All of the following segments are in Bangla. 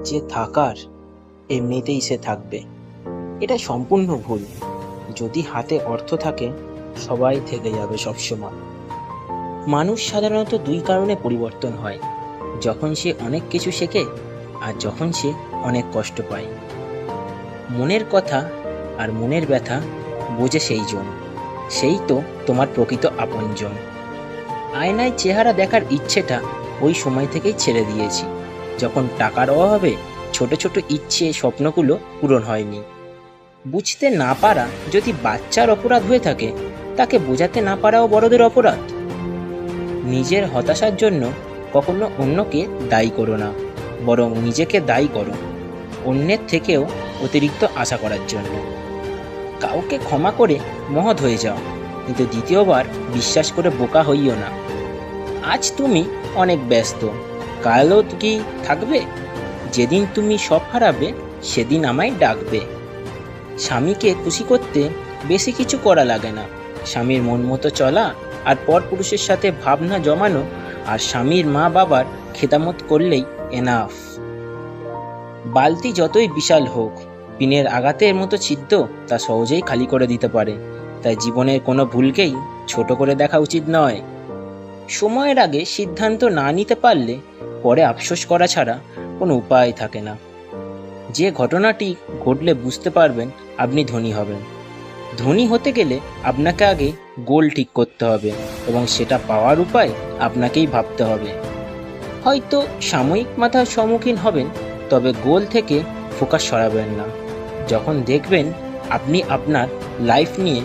যে থাকার এমনিতেই সে থাকবে, এটা সম্পূর্ণ ভুল। যদি হাতে অর্থ থাকে, সবাই থেকে যাবে সবসময়। মানুষ সাধারণত দুই কারণে পরিবর্তন হয়: যখন সে অনেক কিছু শেখে আর যখন সে অনেক কষ্ট পায়। মনের কথা আর মনের ব্যথা বোঝে সেই তো তোমার প্রকৃত আপনজন। আয়নায় চেহারা দেখার ইচ্ছেটা ওই সময় থেকেই ছেড়ে দিয়েছি, যখন টাকার অভাবে ছোট ছোট ইচ্ছে স্বপ্নগুলো পূরণ হয়নি। বুঝতে না পারা যদি বাচ্চার অপরাধ হয়ে থাকে, তাকে বোঝাতে না পারাও বড়দের অপরাধ। নিজের হতাশার জন্য কখনো অন্যকে দায়ী করো না, বরং নিজেকে দায়ী করো অন্যের থেকেও অতিরিক্ত আশা করার জন্য। কাউকে ক্ষমা করে মহৎ হয়ে যাও, কিন্তু দ্বিতীয়বার বিশ্বাস করে বোকা হইও না। আজ তুমি অনেক ব্যস্ত, কালও কি থাকবে? যেদিন তুমি সব হারাবে, সেদিন আমায় ডাকবে। স্বামীকে খুশি করতে বেশি কিছু করা লাগে না। স্বামীর মন মতো চলা আর পরপুরুষের সাথে ভাবনা জমানো আর স্বামীর মা বাবার খেদামত করলেই এনাফ। বালতি যতই বিশাল হোক, পিনের আঘাতের মতো ছিদ্র তা সহজেই খালি করে দিতে পারে। তাই জীবনের কোনো ভুলকেই ছোট করে দেখা উচিত নয়। সময়ের আগে সিদ্ধান্ত না নিতে পারলে পরে আফসোস করা ছাড়া কোনো উপায় থাকে না। যে ঘটনাটি ঘটলে বুঝতে পারবেন আপনি ধনী হবেন। ধনী হতে গেলে আপনাকে আগে গোল ঠিক করতে হবে এবং সেটা পাওয়ার উপায় আপনাকেই ভাবতে হবে। হয়তো সাময়িক মাথার সম্মুখীন হবেন, তবে গোল থেকে ফোকাস সরাবেন না। যখন দেখবেন আপনি আপনার লাইফ নিয়ে,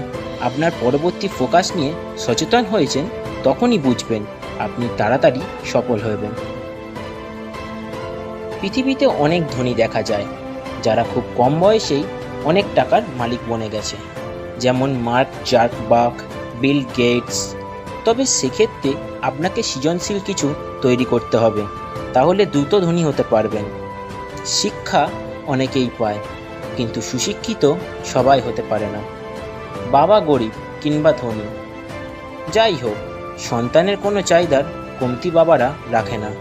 আপনার পরবর্তী ফোকাস নিয়ে সচেতন হয়েছেন, তখনই বুঝবেন আপনি তাড়াতাড়ি সফল হবেন। পৃথিবীতে অনেক ধনী দেখা যায়, যারা খুব কম বয়সেই অনেক টাকার মালিক বনে গেছে, যেমন মার্ক জাকবার্গ, বিল গেটস। তবে সেক্ষেত্রে আপনাকে সৃজনশীল কিছু তৈরি করতে হবে, তাহলে দ্রুত ধনী হতে পারবেন। শিক্ষা অনেকেই পায়, কিন্তু সুশিক্ষিত সবাই হতে পারে না। বাবা গরিব কিংবা ধনী, যাই হোক, সন্তানের কোনো চাহিদার কমতি বাবারা রাখে না।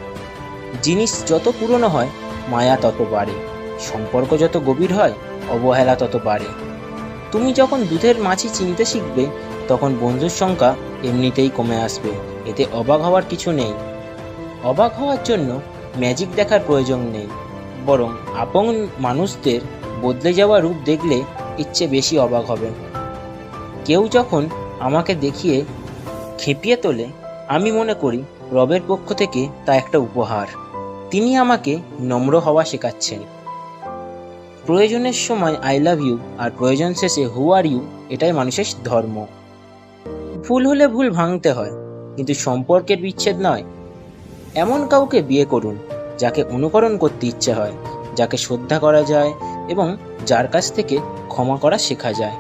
জিনিস যত পুরনো হয়, মায়া তত বাড়ে। সম্পর্ক যত গভীর হয়, অবহেলা তত বাড়ে। তুমি যখন দুধের মাছি চিনতে শিখবে, তখন বন্ধুর সংখ্যা এমনিতেই কমে আসবে। এতে অবাক হওয়ার কিছু নেই। অবাক হওয়ার জন্য ম্যাজিক দেখার প্রয়োজন নেই, বরং আপন মানুষদের বদলে যাওয়া রূপ দেখলে ইচ্ছে বেশি অবাক হবে। কেউ যখন আমাকে দেখিয়ে খেপিয়ে তোলে, আমি মনে করি রবের পক্ষ থেকে তা একটা উপহার। তিনি আমাকে নম্র হওয়া শেখাচ্ছেন। প্রয়োজনের সময় আই লাভ ইউ আর প্রয়োজন শেষে হু আর ইউ, এটাই মানুষের ধর্ম। ভুল হলে ভুল ভাঙতে হয়, কিন্তু সম্পর্কের বিচ্ছেদ নয়। এমন কাউকে বিয়ে করুন যাকে অনুকরণ করতে ইচ্ছে হয়, যাকে শ্রদ্ধা করা যায় এবং যার কাছ থেকে ক্ষমা করা শেখা যায়।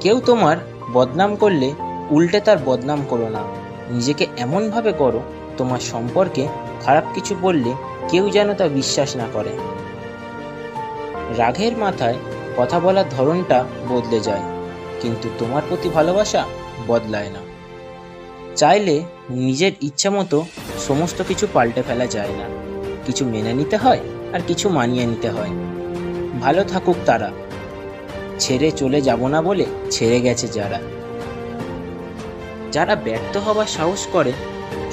কেউ তোমার বদনাম করলে উল্টে তার বদনাম করো না। নিজেকে এমনভাবে করো, তোমার সম্পর্কে খারাপ কিছু বললে কেউ যেন তা বিশ্বাস না করে। রাগের মাথায় কথা বলার ধরনটা বদলে যায়, কিন্তু তোমার প্রতি ভালোবাসা বদলায় না। চাইলে নিজের ইচ্ছা মতো সমস্ত কিছু পাল্টে ফেলা যায় না। কিছু মেনে নিতে হয় আর কিছু মানিয়ে নিতে হয়। ভালো থাকুক তারা, ছেড়ে চলে যাব না বলে ছেড়ে গেছে যারা। যারা ব্যর্থ হবার সাহস করে,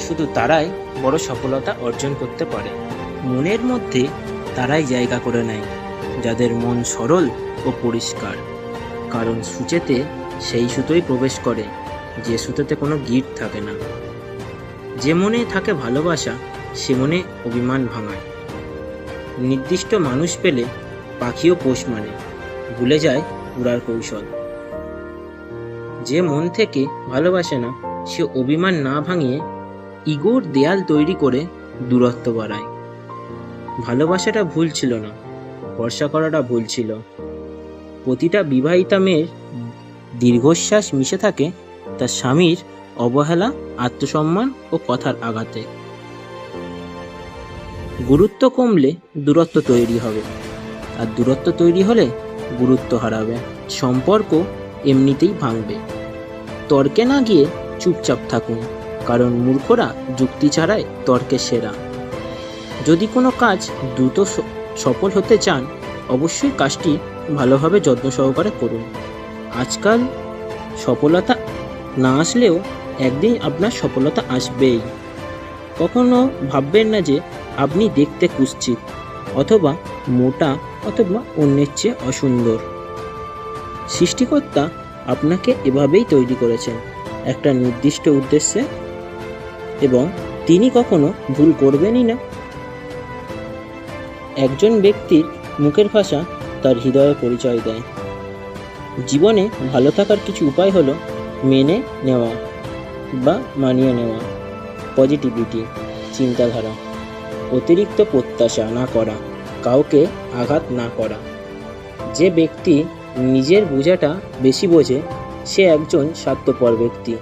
শুধু তারাই বড় সফলতা অর্জন করতে পারে। মনের মধ্যে তারাই জায়গা করে নেয় যাদের মন সরল ও পরিষ্কার, কারণ সূচেতে সেই সুতোই প্রবেশ করে যে সুতোতে কোনো গিঁট থাকে না। যে মনে থাকে ভালোবাসা, সে মনে অভিমান ভাঙায়। নির্দিষ্ট মানুষ পেলে পাখিও পোষ মানে, ভুলে যায় উড়ার কৌশল। যে মন থেকে ভালোবাসে না, সে অভিমান না ভাঙিয়ে ইগোর দেয়াল তৈরি করে দূরত্ব বাড়ায়। ভালোবাসাটা ভুল ছিল না, ভরসা করাটা ভুল ছিল। প্রতিটা বিবাহিতা মেয়ের দীর্ঘশ্বাস মিশে থাকে তার স্বামীর অবহেলা, আত্মসম্মান ও কথার আঘাতে। গুরুত্ব কমলে দূরত্ব তৈরি হবে, আর দূরত্ব তৈরি হলে গুরুত্ব হারাবে। সম্পর্ক এমনিতেই ভাঙবে। তর্কে না গিয়ে চুপচাপ থাকুন, কারণ মূর্খরা যুক্তি ছাড়াই তর্কে সেরা। যদি কোনো কাজ দ্রুত সফল হতে চান, অবশ্যই কাজটি ভালোভাবে যত্ন সহকারে করুন। আজকাল সফলতা না আসলেও একদিন আপনার সফলতা আসবেই। কখনো ভাববেন না যে আপনি দেখতে কুৎসিত অথবা মোটা অথবা অন্যের চেয়ে অসুন্দর। সৃষ্টিকর্তা আপনাকে এভাবেই তৈরি করেছেন, একটা নির্দিষ্ট উদ্দেশ্যে, এবং তিনি কখনো ভুল করবেনই না। একজন ব্যক্তির মুখের ভাষা তার হৃদয়ের পরিচয় দেয়। জীবনে ভালো থাকার কিছু উপায় হলো মেনে নেওয়া বা মানিয়ে নেওয়া, পজিটিভিটি চিন্তাধারা, অতিরিক্ত প্রত্যাশা না করা, কাউকে আঘাত না করা। যে ব্যক্তি নিজের বোঝাটা বেশি বোঝে সে একজন স্বার্থপর ব্যক্তি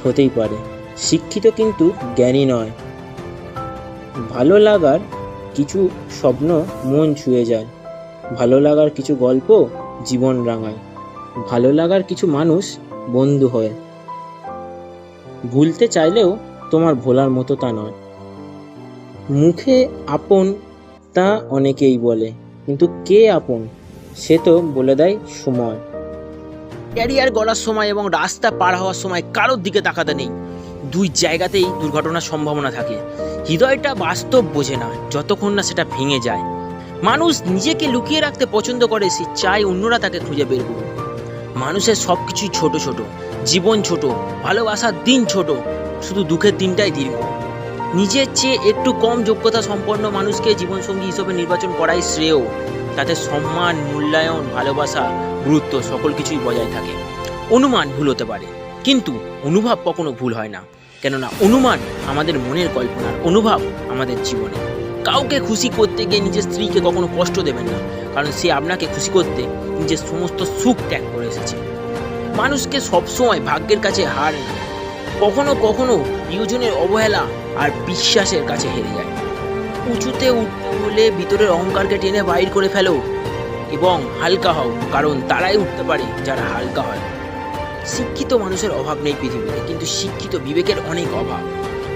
হতেই পারে, শিক্ষিত কিন্তু জ্ঞানী নয়। ভালো লাগার কিছু স্বপ্ন মন ছুঁয়ে যায়, ভালো লাগার কিছু গল্প জীবন রাঙায়, ভালো লাগার কিছু মানুষ বন্ধু হয়। ভুলতে চাইলেও তোমার ভোলার মতো তা নয়। মুখে আপন তা অনেকেই বলে, কিন্তু কে আপন সে তো বলে দেয় সময়। ক্যারিয়ার গড়ার সময় এবং রাস্তা পার হওয়ার সময় কারোর দিকে তাকাতে নেই, দুই জায়গাতেই দুর্ঘটনার সম্ভাবনা থাকে। হৃদয়টা বাস্তব বোঝে না যতক্ষণ না সেটা ভেঙে যায়। মানুষ নিজেকে লুকিয়ে রাখতে পছন্দ করে, সে চায় অন্যরা তাকে খুঁজে বের করুক। মানুষের সব কিছুই ছোট ছোট, জীবন ছোট, ভালোবাসার দিন ছোট, শুধু দুঃখের দিনটাই দীর্ঘ। নিজের চেয়ে একটু কম যোগ্যতা সম্পন্ন মানুষকে জীবনসঙ্গী হিসেবে নির্বাচন করাই শ্রেয়। তাতে সম্মান, মূল্যায়ন, ভালোবাসা, গুরুত্ব সকল কিছুই বজায় থাকে। অনুমান ভুল হতে পারে, কিন্তু অনুভব কখনো ভুল হয় না, কেননা অনুমান আমাদের মনের কল্পনার, অনুভব আমাদের জীবনে। কাউকে খুশি করতে গিয়ে নিজের স্ত্রীকে কখনো কষ্ট দেবেন না, কারণ সে আপনাকে খুশি করতে নিজের সমস্ত সুখ ত্যাগ করে এসেছে। মানুষকে সবসময় ভাগ্যের কাছে হার, কখনো কখনো প্রিয়জনের অবহেলা আর বিশ্বাসের কাছে হেরে যায়। উঁচুতে উঠতে হলে ভিতরের অহংকারকে টেনে বাইর করে ফেলো এবং হালকা হও, কারণ তারাই উঠতে পারে যারা হালকা হয়। শিক্ষিত মানুষের অভাব নেই পৃথিবীতে, কিন্তু শিক্ষিত বিবেকের অনেক অভাব।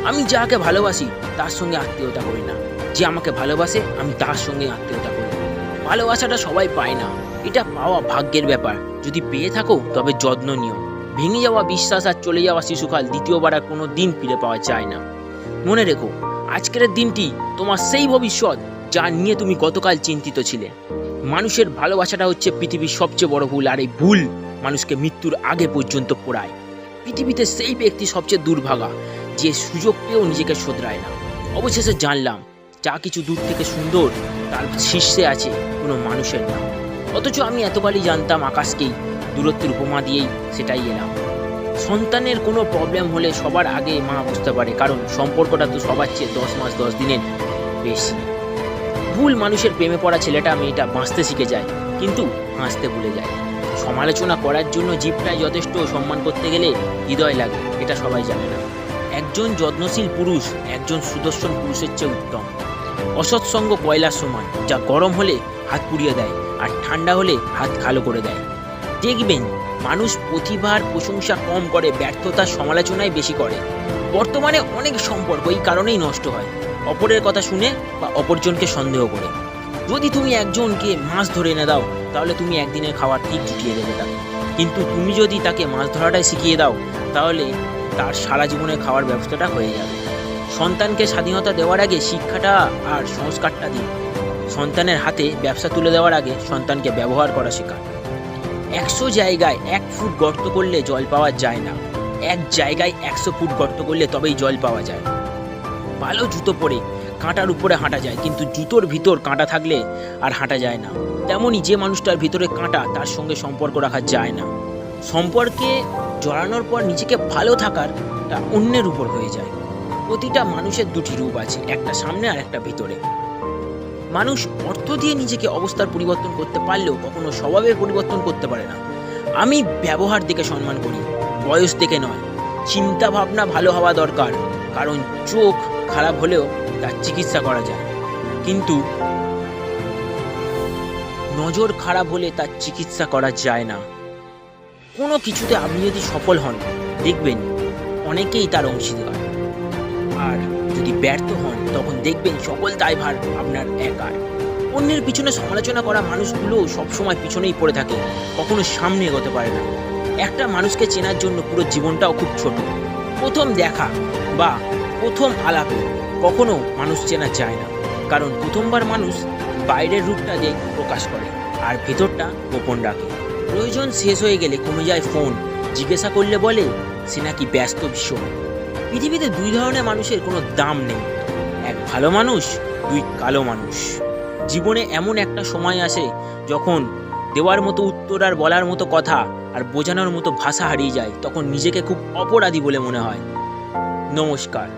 আমি যাকে ভালোবাসি তার সঙ্গে আত্মীয়তা করি না, যে আমাকে ভালোবাসে আমি তার সঙ্গে আত্মীয়তা করি। ভালোবাসাটা সবাই পায় না, এটা পাওয়া ভাগ্যের ব্যাপার। যদি পেয়ে থাকো তবে যত্ন নিও। ভেঙে যাওয়া বিশ্বাস আর চলে যাওয়া শিশুকাল দ্বিতীয়বার আর কোনো দিন ফিরে পাওয়া যায় না। মনে রেখো, আজকের দিনটি তোমার সেই ভবিষ্যৎ যা নিয়ে তুমি গতকাল চিন্তিত ছিলে। মানুষের ভালোবাসাটা হচ্ছে পৃথিবীর সবচেয়ে বড় ভুল, আর এই ভুল মানুষকে মৃত্যুর আগে পর্যন্ত পোড়ায়। পৃথিবীতে সেই ব্যক্তি সবচেয়ে দুর্ভাগা যে সুযোগ পেয়েও নিজেকে শোধরায় না। অবশেষে জানলাম, যা কিছু দূর থেকে সুন্দর তার শীর্ষে আছে কোনো মানুষের নাম। অথচ আমি এতকালই জানতাম আকাশকেই, দূরত্বের উপমা দিয়েই সেটাই এলাম। সন্তানের কোনো প্রবলেম হলে সবার আগে মা বুঝতে পারে, কারণ সম্পর্কটা তো সবার চেয়ে 10 মাস 10 দিনের বেশি। ভুল মানুষের প্রেমে পড়া ছেলেটা মেয়েটা বাঁচতে শিখে যায়, কিন্তু হাসতে ভুলে যায়। সমালোচনা করার জন্য জিভটাই যথেষ্ট, সম্মান করতে গেলে হৃদয় লাগে, এটা সবাই জানে না। একজন যত্নশীল পুরুষ একজন সুদর্শন পুরুষের চেয়ে উত্তম। অসৎসঙ্গ কয়লার সমান, যা গরম হলে হাত পুড়িয়ে দেয় আর ঠান্ডা হলে হাত কালো করে দেয়। দেখবেন মানুষ প্রতিভার প্রশংসা কম করে, ব্যর্থতার সমালোচনায় বেশি করে। বর্তমানে অনেক সম্পর্ক এই কারণেই নষ্ট হয়, অপরের কথা শুনে বা অপরজনকে সন্দেহ করে। যদি তুমি একজনকে মাছ ধরে এনে দাও, তাহলে তুমি একদিনের খাবার ঠিক জুটিয়ে দেবে তাকে, কিন্তু তুমি যদি তাকে মাছ ধরাটাই শিখিয়ে দাও, তাহলে তার সারা জীবনের খাওয়ার ব্যবস্থাটা হয়ে যাবে। সন্তানকে স্বাধীনতা দেওয়ার আগে শিক্ষাটা আর সংস্কারটা দিন। সন্তানের হাতে ব্যবসা তুলে দেওয়ার আগে সন্তানকে ব্যবহার করা শেখান। 100 জায়গায় 1 ফুট গর্ত করলে জল পাওয়া যায় না, এক জায়গায় 100 ফুট গর্ত করলে তবেই জল পাওয়া যায়। ভালো জুতো পরে কাঁটার উপরে হাঁটা যায়, কিন্তু জুতোর ভিতর কাঁটা থাকলে আর হাঁটা যায় না। তেমনই যে মানুষটার ভিতরে কাঁটা, তার সঙ্গে সম্পর্ক রাখা যায় না। সম্পর্কে জড়ানোর পর নিজেকে ভালো থাকার অন্যের উপর হয়ে যায়। প্রতিটা মানুষের দুটি রূপ আছে, একটা সামনে আর একটা ভিতরে। মানুষ অর্থ দিয়ে নিজেকে অবস্থার পরিবর্তন করতে পারলেও কখনো স্বভাবের পরিবর্তন করতে পারে না। আমি ব্যবহার দেখে সম্মান করি, বয়স দেখে নয়। চিন্তা ভাবনা ভালো হওয়া দরকার, কারণ চোখ খারাপ হলেও তার চিকিৎসা করা যায়, কিন্তু নজর খারাপ হলে তার চিকিৎসা করা যায় না। কোনো কিছুতে আপনি যদি সফল হন, দেখবেন অনেকেই তার অংশীদার, আর যদি ব্যর্থ হন তখন দেখবেন সকল দায়ভার আপনার একার। অন্যের পিছনে সমালোচনা করা মানুষগুলো সবসময় পিছনেই পড়ে থাকে, কখনো সামনে এগোতে পারে না। একটা মানুষকে চেনার জন্য পুরো জীবনটাও খুব ছোট। প্রথম দেখা বা প্রথম আলাপে কখনো মানুষ চেনা যায় না, কারণ প্রথমবার মানুষ বাইরের রূপটা দিয়ে প্রকাশ করে আর ভেতরটা গোপন রাখে। প্রয়োজন শেষ হয়ে গেলে কমে যায় ফোন, জিজ্ঞাসা করলে বলে সে নাকি ব্যস্ত ভীষণ। পৃথিবীতে দুই ধরনের মানুষের কোনো দাম নেই, এক ভালো মানুষ, দুই কালো মানুষ। জীবনে এমন একটা সময় আসে যখন দেওয়ার মতো উত্তর আর বলার মতো কথা আর বোঝানোর মতো ভাষা হারিয়ে যায়, তখন নিজেকে খুব অপরাধী বলে মনে হয়। নমস্কার।